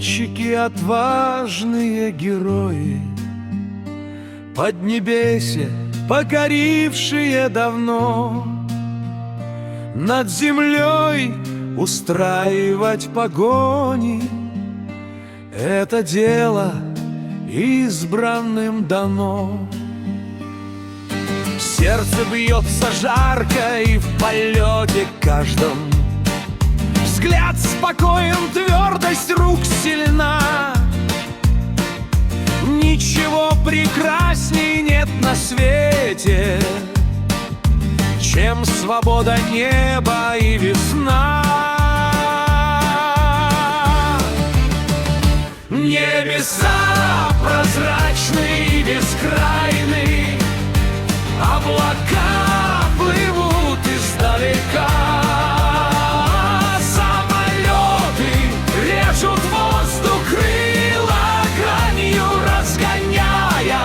Летчики, отважные герои, Поднебесье, покорившие давно, над землей устраивать погони — это дело избранным дано. Сердце бьется жарко и в полете каждом взгляд спокоен, твердость рук сильна. Ничего прекрасней нет на свете, чем свобода неба и весна. Небеса прозрачные и бескрайные, облака плывут издалека. Самолеты режут воздух, крыла гранью разгоняя,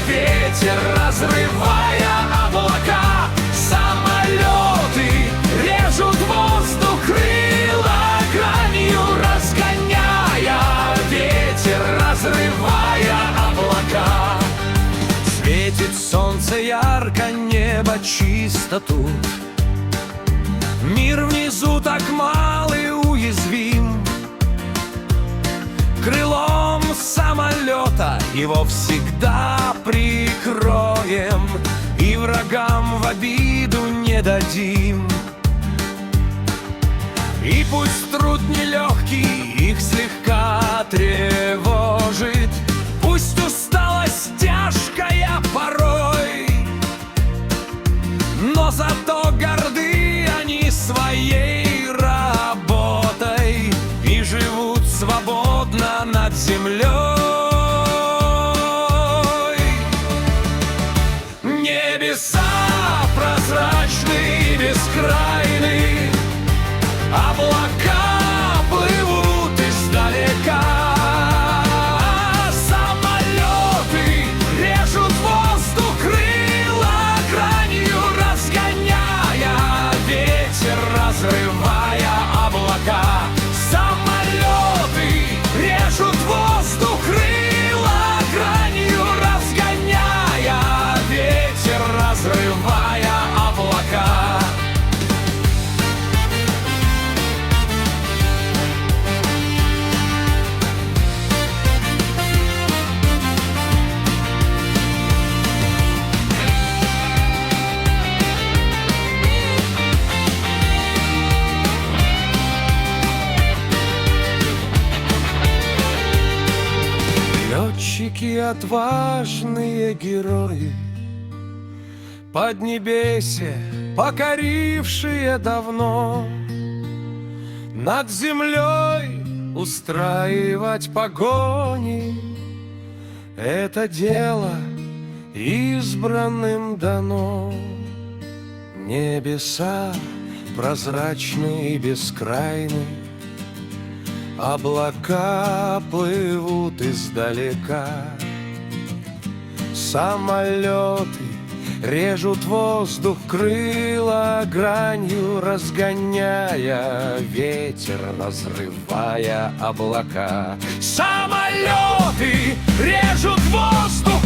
ветер разрывая облака. Самолеты режут воздух, крыла гранью разгоняя, ветер разрывая облака. Светит солнце ярко, небо чисто тут. Мир внизу так мал и уязвим. Крылом самолета его всегда прикроем, и врагам в обиду не дадим. И пусть труд нелегкий их слегка тревожит, пусть усталость тяжкая порой, но зато горды они своей работой и живут свободно над землей. Небеса прозрачные и бескрайные, облака плывут издалека. Самолеты режут воздух, крыла гранью разгоняя, ветер разрывая облака. Самолеты режут воздух, крыла гранью разгоняя, ветер разрывая облака. Летчики, отважные герои, Поднебесье, покорившие давно, над землей устраивать погони — это дело избранным дано. Небеса прозрачные и бескрайные, облака плывут издалека. Самолеты режут воздух, крыла гранью разгоняя, ветер разрывая облака. Самолеты режут воздух,